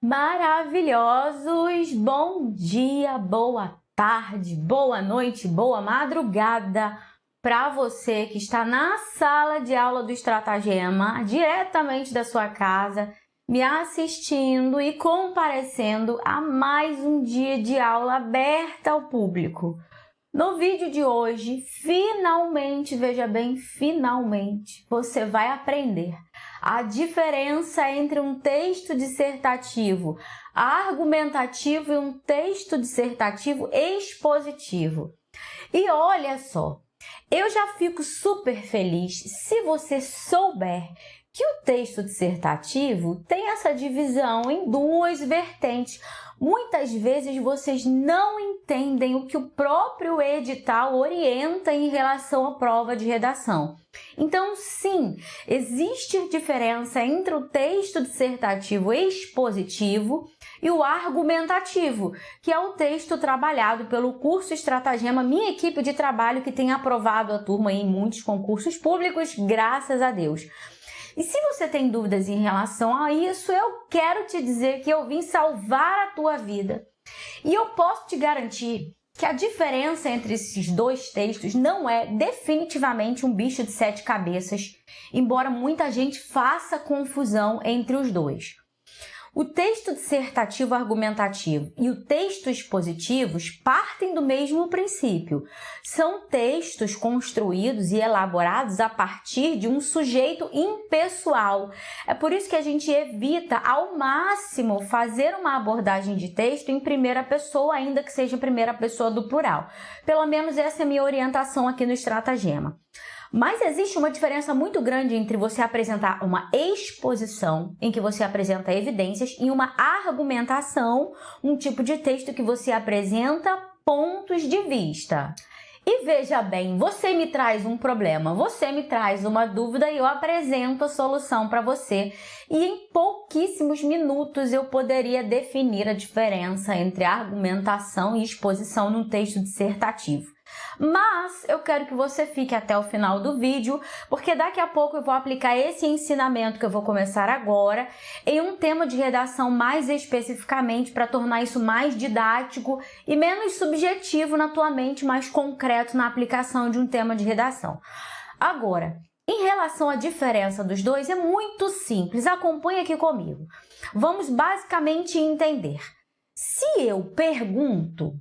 Maravilhosos! Bom dia, boa tarde, boa noite, boa madrugada para você que está na sala de aula do Estratagema, diretamente da sua casa, me assistindo e comparecendo a mais um dia de aula aberta ao público. No vídeo de hoje, finalmente, veja bem, finalmente, você vai aprender a diferença entre um texto dissertativo argumentativo e um texto dissertativo expositivo. E olha só, eu já fico super feliz se você souber que o texto dissertativo tem essa divisão em duas vertentes. Muitas vezes vocês não entendem o que o próprio edital orienta em relação à prova de redação. Então, sim, existe diferença entre o texto dissertativo expositivo e o argumentativo, que é o texto trabalhado pelo curso Estratagema, minha equipe de trabalho que tem aprovado a turma em muitos concursos públicos, graças a Deus. E se você tem dúvidas em relação a isso, eu quero te dizer que eu vim salvar a tua vida. E eu posso te garantir que a diferença entre esses dois textos não é definitivamente um bicho de sete cabeças, embora muita gente faça confusão entre os dois. O texto dissertativo argumentativo e o texto expositivo partem do mesmo princípio. São textos construídos e elaborados a partir de um sujeito impessoal. É por isso que a gente evita ao máximo fazer uma abordagem de texto em primeira pessoa, ainda que seja em primeira pessoa do plural. Pelo menos essa é a minha orientação aqui no Estratagema. Mas existe uma diferença muito grande entre você apresentar uma exposição, em que você apresenta evidências, e uma argumentação, um tipo de texto que você apresenta pontos de vista. E veja bem, você me traz um problema, você me traz uma dúvida e eu apresento a solução para você. E em pouquíssimos minutos eu poderia definir a diferença entre argumentação e exposição num texto dissertativo. Mas eu quero que você fique até o final do vídeo, porque daqui a pouco eu vou aplicar esse ensinamento que eu vou começar agora em um tema de redação mais especificamente para tornar isso mais didático e menos subjetivo na tua mente, mais concreto na aplicação de um tema de redação. Agora, em relação à diferença dos dois, é muito simples, acompanha aqui comigo. Vamos basicamente entender. Se eu pergunto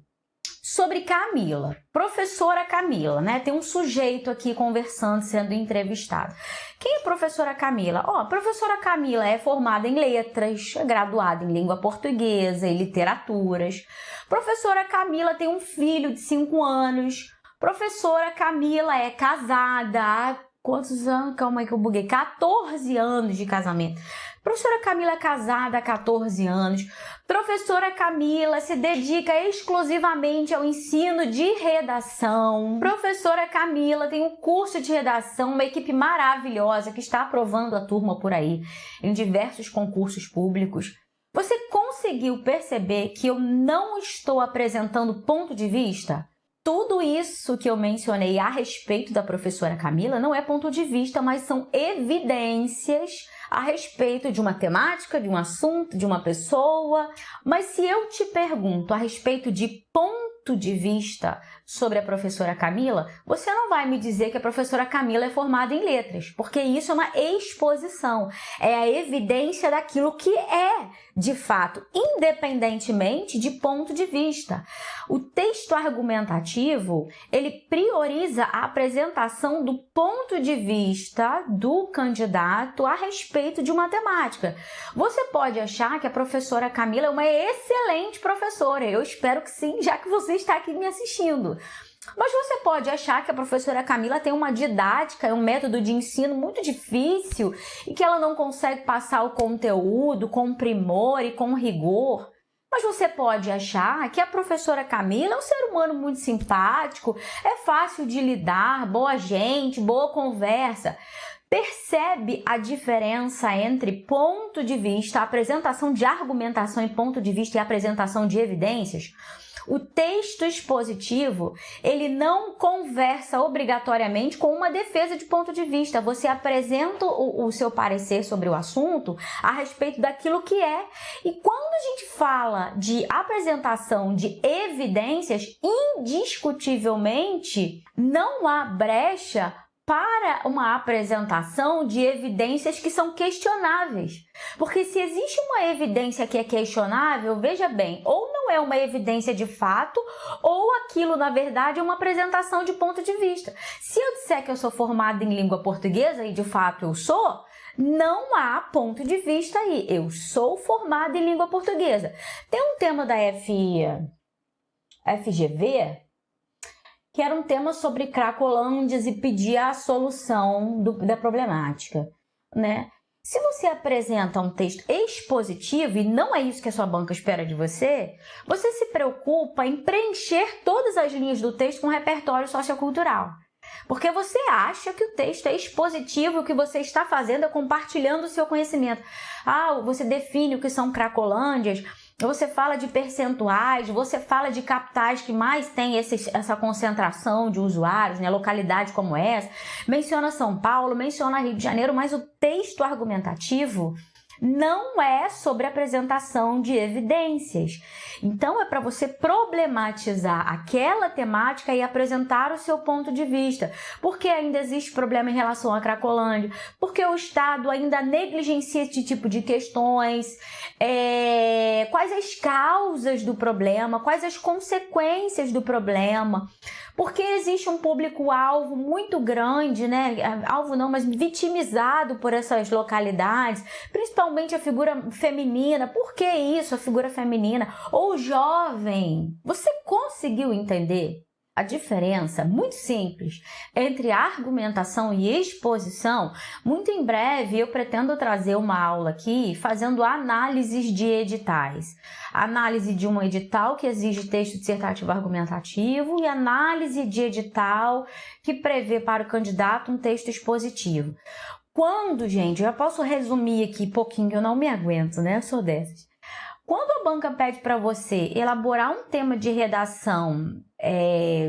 sobre Camila, professora Camila, né? Tem um sujeito aqui conversando, sendo entrevistado. Quem é a professora Camila? A professora Camila é formada em letras, é graduada em língua portuguesa e literaturas. Professora Camila tem um filho de 5 anos. Professora Camila é casada há quantos anos? Calma aí que eu buguei. 14 anos de casamento. Professora Camila é casada há 14 anos. Professora Camila se dedica exclusivamente ao ensino de redação. Professora Camila tem um curso de redação, uma equipe maravilhosa que está aprovando a turma por aí em diversos concursos públicos. Você conseguiu perceber que eu não estou apresentando ponto de vista? Tudo isso que eu mencionei a respeito da professora Camila não é ponto de vista, mas são evidências a respeito de uma temática, de um assunto, de uma pessoa. Mas se eu te pergunto a respeito de ponto de vista sobre a professora Camila, você não vai me dizer que a professora Camila é formada em letras, porque isso é uma exposição, é a evidência daquilo que é, de fato, independentemente de ponto de vista. O texto argumentativo, ele prioriza a apresentação do ponto de vista do candidato a respeito de uma temática. Você pode achar que a professora Camila é uma excelente professora, eu espero que sim, já que você está aqui me assistindo. Mas você pode achar que a professora Camila tem uma didática, um método de ensino muito difícil e que ela não consegue passar o conteúdo com primor e com rigor. Mas você pode achar que a professora Camila é um ser humano muito simpático, é fácil de lidar, boa gente, boa conversa. Percebe a diferença entre ponto de vista, apresentação de argumentação em ponto de vista e apresentação de evidências? O texto expositivo, ele não conversa obrigatoriamente com uma defesa de ponto de vista. Você apresenta o seu parecer sobre o assunto a respeito daquilo que é. E quando a gente fala de apresentação de evidências, indiscutivelmente não há brecha para uma apresentação de evidências que são questionáveis. Porque se existe uma evidência que é questionável, veja bem, ou não é uma evidência de fato, ou aquilo, na verdade, é uma apresentação de ponto de vista. Se eu disser que eu sou formada em língua portuguesa, e de fato eu sou, não há ponto de vista aí. Eu sou formada em língua portuguesa. Tem um tema da FGV, que era um tema sobre cracolândias e pedir a solução da problemática, né? Se você apresenta um texto expositivo, e não é isso que a sua banca espera de você, você se preocupa em preencher todas as linhas do texto com repertório sociocultural. Porque você acha que o texto é expositivo, o que você está fazendo é compartilhando o seu conhecimento. Você define o que são cracolândias, você fala de percentuais, você fala de capitais que mais tem essa concentração de usuários, né? Localidade como essa, menciona São Paulo, menciona Rio de Janeiro, mas o texto argumentativo não é sobre apresentação de evidências. Então, é para você problematizar aquela temática e apresentar o seu ponto de vista. Porque ainda existe problema em relação à Cracolândia, porque o Estado ainda negligencia esse tipo de questões, quais as causas do problema, quais as consequências do problema. Porque existe um público-alvo muito grande, né? Alvo não, mas vitimizado por essas localidades, principalmente a figura feminina. Por que isso, a figura feminina? Ou jovem? Você conseguiu entender a diferença muito simples entre argumentação e exposição? Muito em breve eu pretendo trazer uma aula aqui fazendo análises de editais. Análise de um edital que exige texto dissertativo argumentativo e análise de edital que prevê para o candidato um texto expositivo. Quando, gente, eu já posso resumir aqui pouquinho, que eu não me aguento, né? Eu sou dessas. Quando a banca pede para você elaborar um tema de redação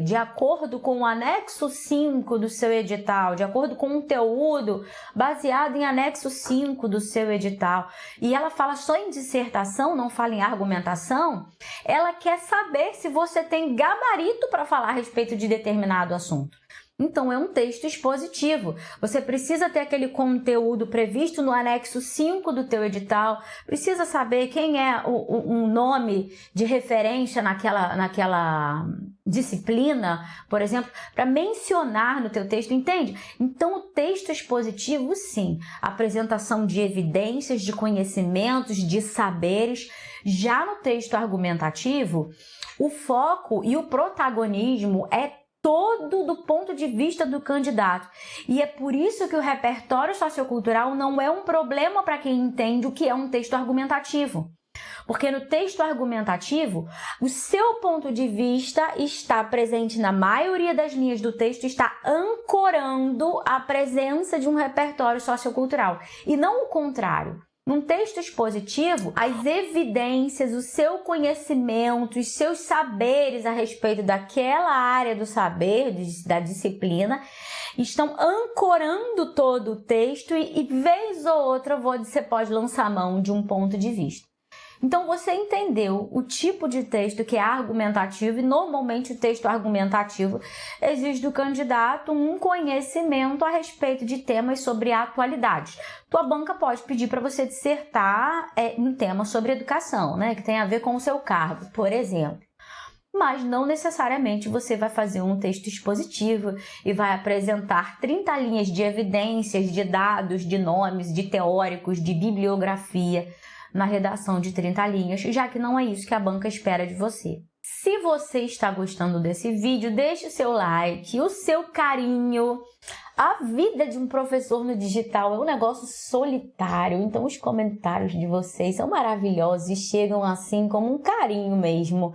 de acordo com o anexo 5 do seu edital, de acordo com o conteúdo baseado em anexo 5 do seu edital, e ela fala só em dissertação, não fala em argumentação, ela quer saber se você tem gabarito para falar a respeito de determinado assunto. Então, é um texto expositivo. Você precisa ter aquele conteúdo previsto no anexo 5 do teu edital, precisa saber quem é um nome de referência naquela disciplina, por exemplo, para mencionar no teu texto, entende? Então, o texto expositivo, sim, apresentação de evidências, de conhecimentos, de saberes. Já no texto argumentativo, o foco e o protagonismo é todo do ponto de vista do candidato. E é por isso que o repertório sociocultural não é um problema para quem entende o que é um texto argumentativo. Porque no texto argumentativo, o seu ponto de vista está presente na maioria das linhas do texto, está ancorando a presença de um repertório sociocultural. E não o contrário. Num texto expositivo, as evidências, o seu conhecimento, os seus saberes a respeito daquela área do saber, da disciplina, estão ancorando todo o texto e vez ou outra você pode lançar mão de um ponto de vista. Então, você entendeu o tipo de texto que é argumentativo, e normalmente o texto argumentativo exige do candidato um conhecimento a respeito de temas sobre atualidades. Tua banca pode pedir para você dissertar um tema sobre educação, né, que tem a ver com o seu cargo, por exemplo. Mas não necessariamente você vai fazer um texto expositivo e vai apresentar 30 linhas de evidências, de dados, de nomes, de teóricos, de bibliografia na redação de 30 linhas, já que não é isso que a banca espera de você. Se você está gostando desse vídeo, deixe o seu like, o seu carinho. A vida de um professor no digital é um negócio solitário, então os comentários de vocês são maravilhosos e chegam assim como um carinho mesmo.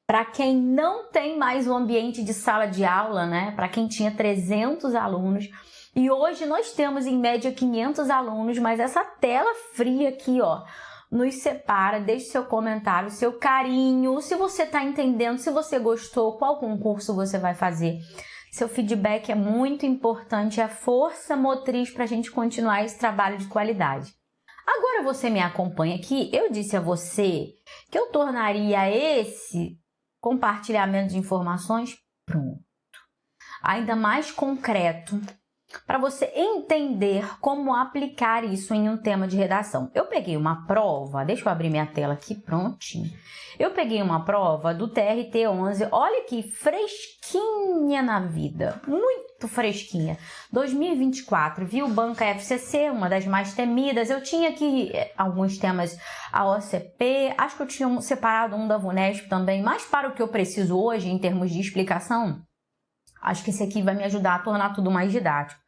Para quem não tem mais o ambiente de sala de aula, né? Para quem tinha 300 alunos, e hoje nós temos em média 500 alunos, mas essa tela fria aqui, ó, nos separa, deixe seu comentário, seu carinho, se você está entendendo, se você gostou, qual concurso você vai fazer. Seu feedback é muito importante, é a força motriz para a gente continuar esse trabalho de qualidade. Agora você me acompanha aqui, eu disse a você que eu tornaria esse compartilhamento de informações pronto, ainda mais concreto, para você entender como aplicar isso em um tema de redação. Eu peguei uma prova, deixa eu abrir minha tela aqui, prontinho. Eu peguei uma prova do TRT11, olha que fresquinha na vida, muito fresquinha. 2024, viu? Banca FCC, uma das mais temidas. Eu tinha aqui alguns temas, a OCP, acho que eu tinha separado um da VUNESP também, mas para o que eu preciso hoje em termos de explicação, acho que esse aqui vai me ajudar a tornar tudo mais didático.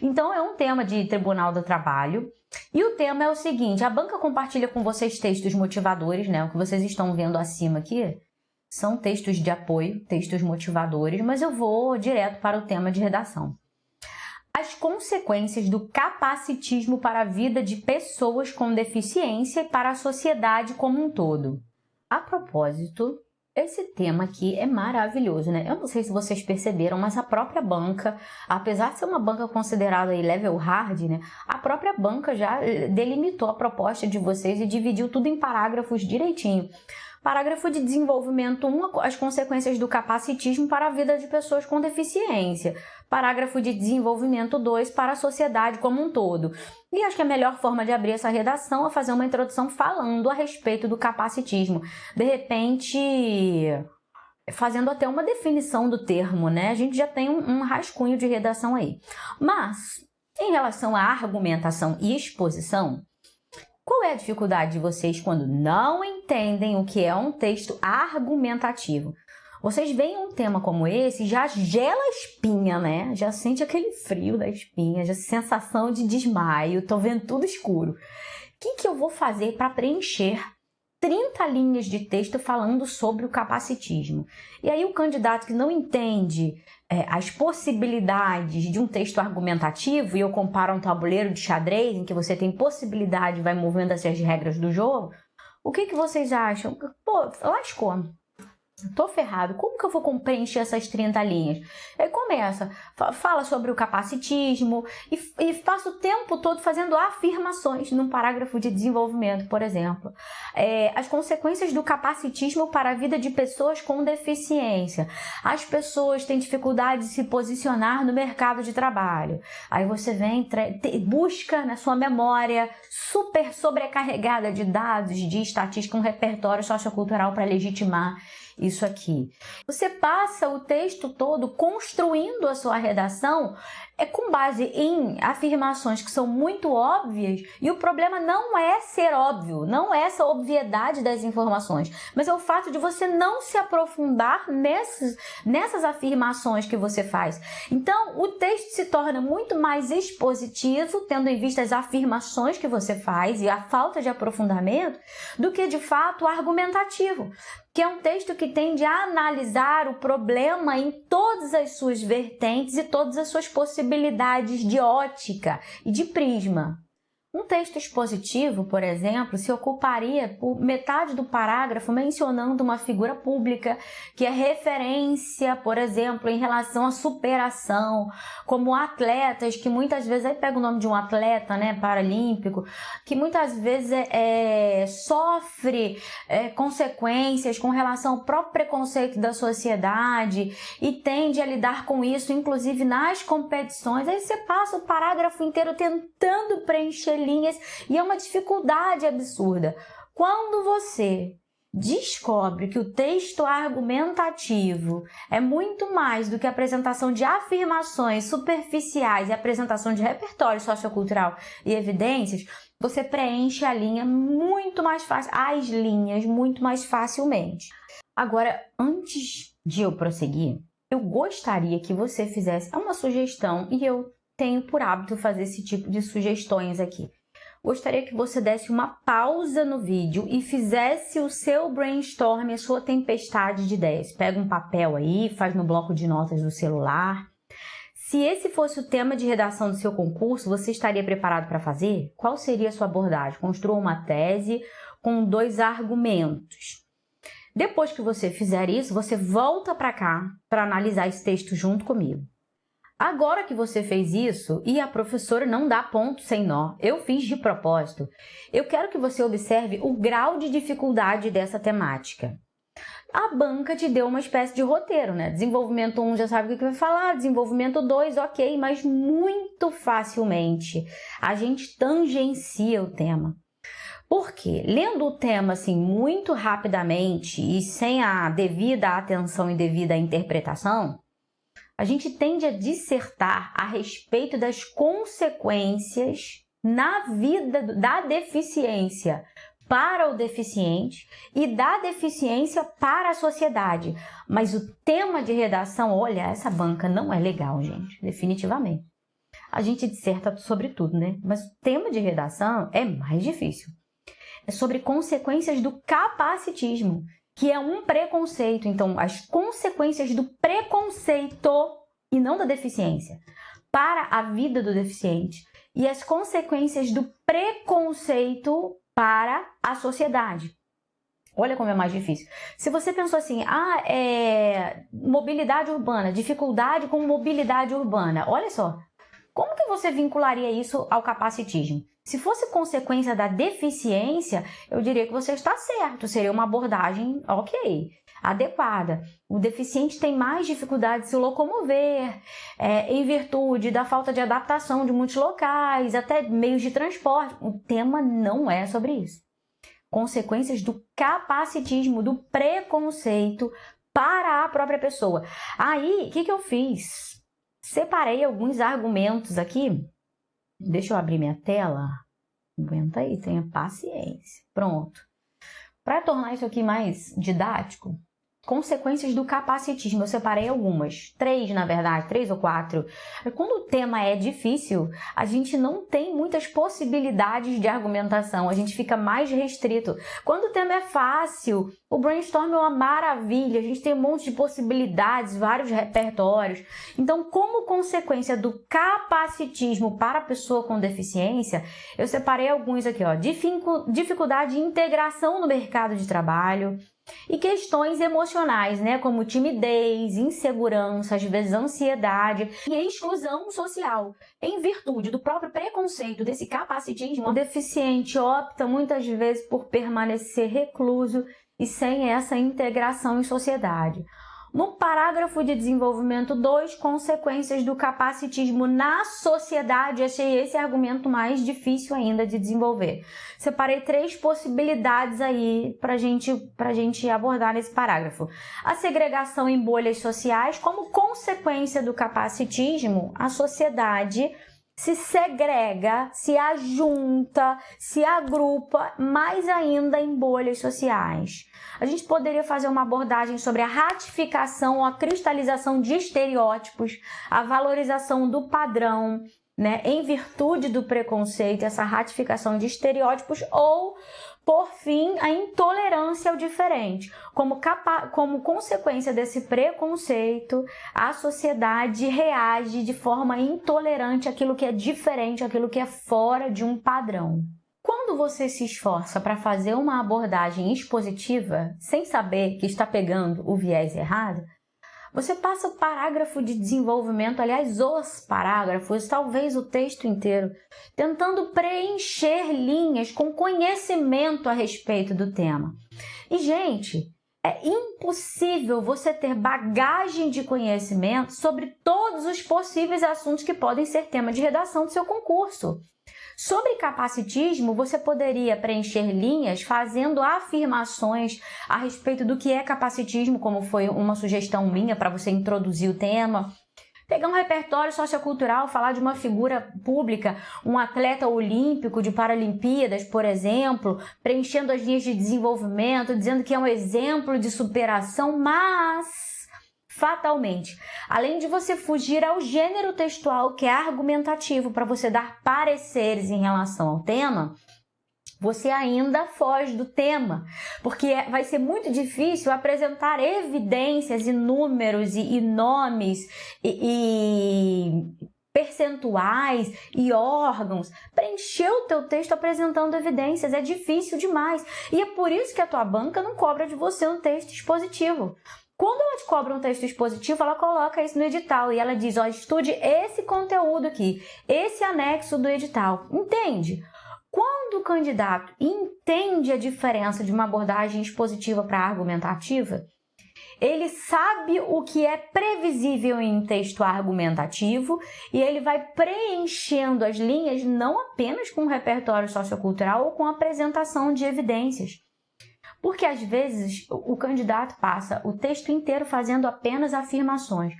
Então, é um tema de Tribunal do Trabalho. E o tema é o seguinte, a banca compartilha com vocês textos motivadores, né? O que vocês estão vendo acima aqui são textos de apoio, textos motivadores, mas eu vou direto para o tema de redação. As consequências do capacitismo para a vida de pessoas com deficiência e para a sociedade como um todo. A propósito, esse tema aqui é maravilhoso, né? Eu não sei se vocês perceberam, mas a própria banca, apesar de ser uma banca considerada aí level hard, né? A própria banca já delimitou a proposta de vocês e dividiu tudo em parágrafos direitinho. Parágrafo de desenvolvimento 1, as consequências do capacitismo para a vida de pessoas com deficiência. Parágrafo de desenvolvimento 2, para a sociedade como um todo. E acho que a melhor forma de abrir essa redação é fazer uma introdução falando a respeito do capacitismo. De repente, fazendo até uma definição do termo, né? A gente já tem um rascunho de redação aí. Mas, em relação à argumentação e exposição, qual é a dificuldade de vocês quando não entendem o que é um texto argumentativo? Vocês veem um tema como esse, já gela a espinha, né? Já sente aquele frio da espinha, já sensação de desmaio, tô vendo tudo escuro. O que eu vou fazer para preencher 30 linhas de texto falando sobre o capacitismo? E aí o candidato que não entende as possibilidades de um texto argumentativo, e eu comparo a um tabuleiro de xadrez, em que você tem possibilidade e vai movendo essas regras do jogo, o que vocês acham? Pô, lascou. Tô ferrado, como que eu vou preencher essas 30 linhas? Aí começa, fala sobre o capacitismo e passa o tempo todo fazendo afirmações num parágrafo de desenvolvimento, por exemplo. As consequências do capacitismo para a vida de pessoas com deficiência. As pessoas têm dificuldade de se posicionar no mercado de trabalho. Aí você vem, busca na sua memória super sobrecarregada de dados, de estatística, um repertório sociocultural para legitimar isso aqui. Você passa o texto todo construindo a sua redação com base em afirmações que são muito óbvias, e o problema não é ser óbvio, não é essa obviedade das informações, mas é o fato de você não se aprofundar nessas afirmações que você faz. Então, o texto se torna muito mais expositivo, tendo em vista as afirmações que você faz e a falta de aprofundamento, do que de fato argumentativo, que é um texto que tende a analisar o problema em todas as suas vertentes e todas as suas possibilidades de ótica e de prisma. Um texto expositivo, por exemplo, se ocuparia por metade do parágrafo mencionando uma figura pública que é referência, por exemplo, em relação à superação, como atletas que muitas vezes, aí pega o nome de um atleta, né, paralímpico, que muitas vezes sofre consequências com relação ao próprio preconceito da sociedade e tende a lidar com isso, inclusive nas competições. Aí você passa o parágrafo inteiro tentando preencher linhas e é uma dificuldade absurda. Quando você descobre que o texto argumentativo é muito mais do que a apresentação de afirmações superficiais e apresentação de repertório sociocultural e evidências, você preenche a linha muito mais fácil, as linhas muito mais facilmente. Agora, antes de eu prosseguir, eu gostaria que você fizesse uma sugestão, e eu tenho por hábito fazer esse tipo de sugestões aqui. Gostaria que você desse uma pausa no vídeo e fizesse o seu brainstorm, a sua tempestade de ideias. Pega um papel aí, faz no bloco de notas do celular. Se esse fosse o tema de redação do seu concurso, você estaria preparado para fazer? Qual seria a sua abordagem? Construa uma tese com 2 argumentos. Depois que você fizer isso, você volta para cá para analisar esse texto junto comigo. Agora que você fez isso, e a professora não dá ponto sem nó, eu fiz de propósito, eu quero que você observe o grau de dificuldade dessa temática. A banca te deu uma espécie de roteiro, né? Desenvolvimento 1 já sabe o que vai falar, desenvolvimento 2, ok, mas muito facilmente a gente tangencia o tema. Por quê? Lendo o tema assim muito rapidamente e sem a devida atenção e devida interpretação, a gente tende a dissertar a respeito das consequências na vida da deficiência para o deficiente e da deficiência para a sociedade. Mas o tema de redação, olha, essa banca não é legal, gente, definitivamente. A gente disserta sobre tudo, né? Mas o tema de redação é mais difícil. É sobre consequências do capacitismo, que é um preconceito. Então, as consequências do preconceito, e não da deficiência, para a vida do deficiente, e as consequências do preconceito para a sociedade. Olha como é mais difícil. Se você pensou assim, mobilidade urbana, dificuldade com mobilidade urbana, olha só, como que você vincularia isso ao capacitismo? Se fosse consequência da deficiência, eu diria que você está certo, seria uma abordagem ok, adequada. O deficiente tem mais dificuldade de se locomover, em virtude da falta de adaptação de muitos locais, até meios de transporte. O tema não é sobre isso. Consequências do capacitismo, do preconceito para a própria pessoa. Aí, o que eu fiz? Separei alguns argumentos aqui. Deixa eu abrir minha tela. Aguenta aí, tenha paciência. Pronto. Para tornar isso aqui mais didático, consequências do capacitismo, eu separei algumas. 3, na verdade, 3 ou 4. Quando o tema é difícil, a gente não tem muitas possibilidades de argumentação, a gente fica mais restrito. Quando o tema é fácil, o brainstorm é uma maravilha, a gente tem um monte de possibilidades, vários repertórios. Então, como consequência do capacitismo para a pessoa com deficiência, eu separei alguns aqui, ó. Dificuldade de integração no mercado de trabalho, e questões emocionais, né, como timidez, insegurança, às vezes ansiedade e exclusão social. Em virtude do próprio preconceito desse capacitismo, o deficiente opta muitas vezes por permanecer recluso e sem essa integração em sociedade. No parágrafo de desenvolvimento 2, consequências do capacitismo na sociedade, achei esse argumento mais difícil ainda de desenvolver. Separei 3 possibilidades aí para gente abordar nesse parágrafo. A segregação em bolhas sociais, como consequência do capacitismo, a sociedade se segrega, se ajunta, se agrupa mais ainda em bolhas sociais. A gente poderia fazer uma abordagem sobre a ratificação ou a cristalização de estereótipos, a valorização do padrão, né, em virtude do preconceito, essa ratificação de estereótipos, ou, por fim, a intolerância ao diferente. Como consequência desse preconceito, a sociedade reage de forma intolerante àquilo que é diferente, àquilo que é fora de um padrão. Quando você se esforça para fazer uma abordagem expositiva, sem saber que está pegando o viés errado, você passa o parágrafo de desenvolvimento, aliás, os parágrafos, talvez o texto inteiro, tentando preencher linhas com conhecimento a respeito do tema. E, gente, é impossível você ter bagagem de conhecimento sobre todos os possíveis assuntos que podem ser tema de redação do seu concurso. Sobre capacitismo, você poderia preencher linhas fazendo afirmações a respeito do que é capacitismo, como foi uma sugestão minha para você introduzir o tema. Pegar um repertório sociocultural, falar de uma figura pública, um atleta olímpico de Paralimpíadas, por exemplo, preenchendo as linhas de desenvolvimento, dizendo que é um exemplo de superação, mas fatalmente, além de você fugir ao gênero textual que é argumentativo para você dar pareceres em relação ao tema, você ainda foge do tema, porque vai ser muito difícil apresentar evidências e números e nomes e percentuais e órgãos, preencher o teu texto apresentando evidências. É difícil demais. E é por isso que a tua banca não cobra de você um texto expositivo. Quando ela te cobra um texto expositivo, ela coloca isso no edital e ela diz, ó, estude esse conteúdo aqui, esse anexo do edital. Entende? Quando o candidato entende a diferença de uma abordagem expositiva para argumentativa, ele sabe o que é previsível em texto argumentativo e ele vai preenchendo as linhas não apenas com repertório sociocultural ou com apresentação de evidências. Porque às vezes o candidato passa o texto inteiro fazendo apenas afirmações.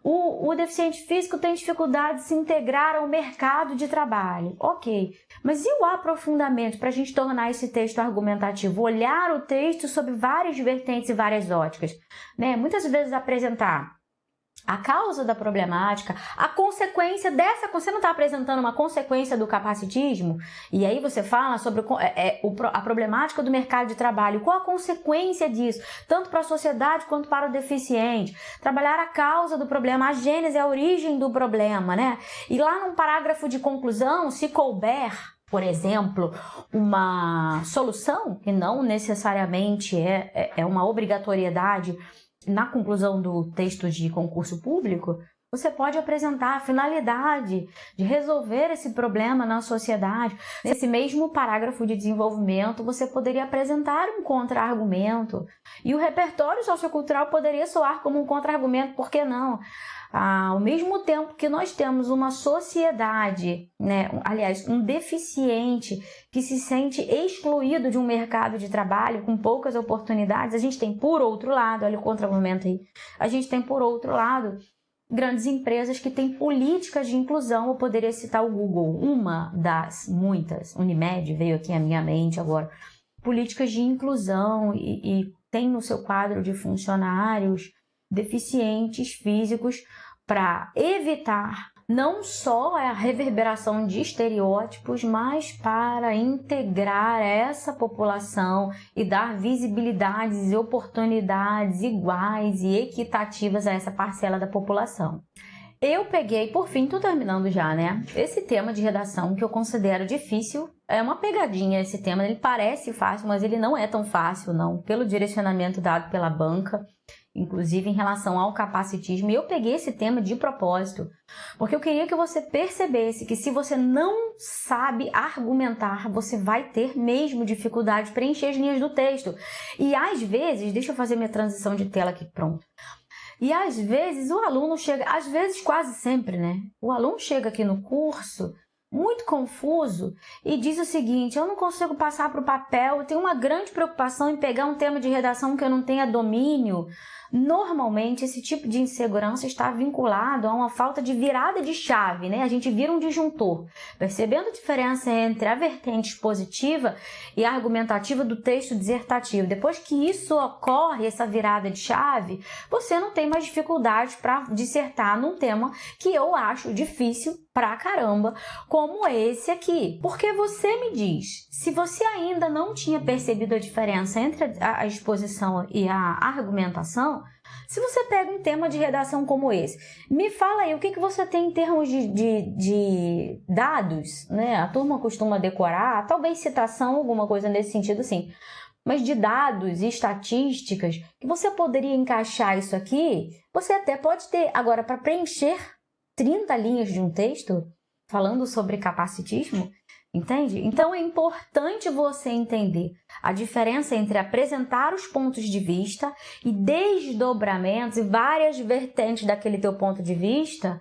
O deficiente físico tem dificuldade de se integrar ao mercado de trabalho. Ok, mas e o aprofundamento para a gente tornar esse texto argumentativo? Olhar o texto sob várias vertentes e várias óticas, né? Muitas vezes apresentar a causa da problemática, a consequência dessa... Você não está apresentando uma consequência do capacitismo? E aí você fala sobre a problemática do mercado de trabalho. Qual a consequência disso? Tanto para a sociedade quanto para o deficiente. Trabalhar a causa do problema, a gênese, a origem do problema, né? E lá num parágrafo de conclusão, se couber, por exemplo, uma solução, que não necessariamente é uma obrigatoriedade na conclusão do texto de concurso público, você pode apresentar a finalidade de resolver esse problema na sociedade. Nesse mesmo parágrafo de desenvolvimento, você poderia apresentar um contra-argumento. E o repertório sociocultural poderia soar como um contra-argumento, por que não? Ao mesmo tempo que nós temos uma sociedade, né, aliás, um deficiente que se sente excluído de um mercado de trabalho com poucas oportunidades, a gente tem, por outro lado, olha o contra-argumento aí, a gente tem, por outro lado, grandes empresas que têm políticas de inclusão. Eu poderia citar o Google, uma das muitas, Unimed veio aqui à minha mente agora, políticas de inclusão e tem no seu quadro de funcionários deficientes físicos para evitar não só a reverberação de estereótipos, mas para integrar essa população e dar visibilidades e oportunidades iguais e equitativas a essa parcela da população. Eu peguei, por fim, tô terminando já, né? Esse tema de redação que eu considero difícil, é uma pegadinha esse tema, ele parece fácil, mas ele não é tão fácil, não, pelo direcionamento dado pela banca, inclusive em relação ao capacitismo. E eu peguei esse tema de propósito, porque eu queria que você percebesse que se você não sabe argumentar, você vai ter mesmo dificuldade de preencher as linhas do texto. E às vezes, deixa eu fazer minha transição de tela aqui, pronto. E às vezes o aluno chega, às vezes quase sempre, né? O aluno chega aqui no curso muito confuso e diz o seguinte: eu não consigo passar para o papel, eu tenho uma grande preocupação em pegar um tema de redação que eu não tenha domínio. Normalmente esse tipo de insegurança está vinculado a uma falta de virada de chave, né? A gente vira um disjuntor, percebendo a diferença entre a vertente expositiva e a argumentativa do texto dissertativo. Depois que isso ocorre, essa virada de chave, você não tem mais dificuldade para dissertar num tema que eu acho difícil pra caramba, como esse aqui. Porque você me diz, se você ainda não tinha percebido a diferença entre a exposição e a argumentação, se você pega um tema de redação como esse, me fala aí o que você tem em termos de dados, né? A turma costuma decorar, talvez citação, alguma coisa nesse sentido, sim. Mas de dados e estatísticas, que você poderia encaixar isso aqui, você até pode ter. Agora, para preencher 30 linhas de um texto falando sobre capacitismo, entende? Então é importante você entender a diferença entre apresentar os pontos de vista e desdobramentos e várias vertentes daquele teu ponto de vista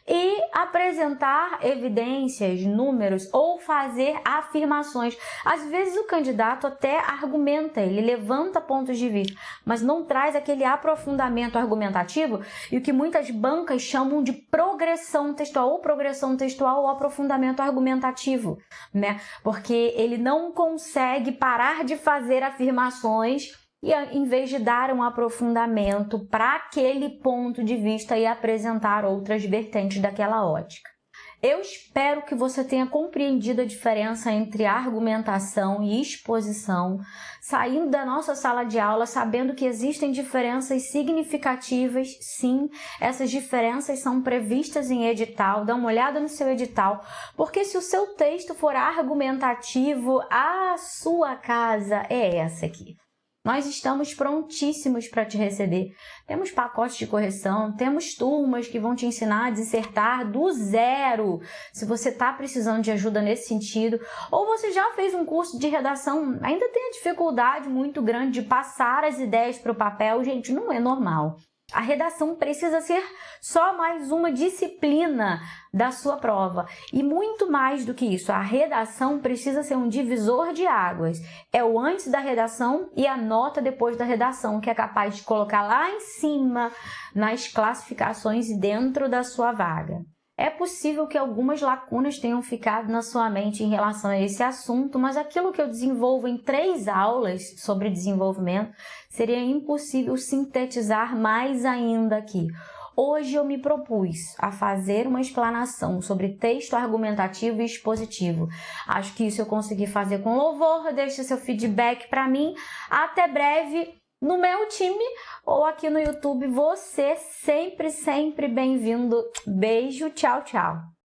e apresentar evidências, números ou fazer afirmações. Às vezes o candidato até argumenta, ele levanta pontos de vista, mas não traz aquele aprofundamento argumentativo e o que muitas bancas chamam de progressão textual ou aprofundamento argumentativo, né? Porque ele não consegue parar de fazer afirmações e, em vez de dar um aprofundamento para aquele ponto de vista e apresentar outras vertentes daquela ótica. Eu espero que você tenha compreendido a diferença entre argumentação e exposição, saindo da nossa sala de aula sabendo que existem diferenças significativas. Sim, essas diferenças são previstas em edital. Dá uma olhada no seu edital, porque se o seu texto for argumentativo, a sua casa é essa aqui. Nós estamos prontíssimos para te receber. Temos pacotes de correção, temos turmas que vão te ensinar a dissertar do zero. Se você está precisando de ajuda nesse sentido, ou você já fez um curso de redação, ainda tem a dificuldade muito grande de passar as ideias para o papel, gente, não é normal. A redação precisa ser só mais uma disciplina da sua prova. E muito mais do que isso, a redação precisa ser um divisor de águas. É o antes da redação e a nota depois da redação, que é capaz de colocar lá em cima nas classificações dentro da sua vaga. É possível que algumas lacunas tenham ficado na sua mente em relação a esse assunto, mas aquilo que eu desenvolvo em 3 aulas sobre desenvolvimento seria impossível sintetizar mais ainda aqui. Hoje eu me propus a fazer uma explanação sobre texto argumentativo e expositivo. Acho que isso eu consegui fazer com louvor. Deixe seu feedback para mim. Até breve no meu time ou aqui no YouTube. Você sempre bem-vindo. Beijo, tchau, tchau.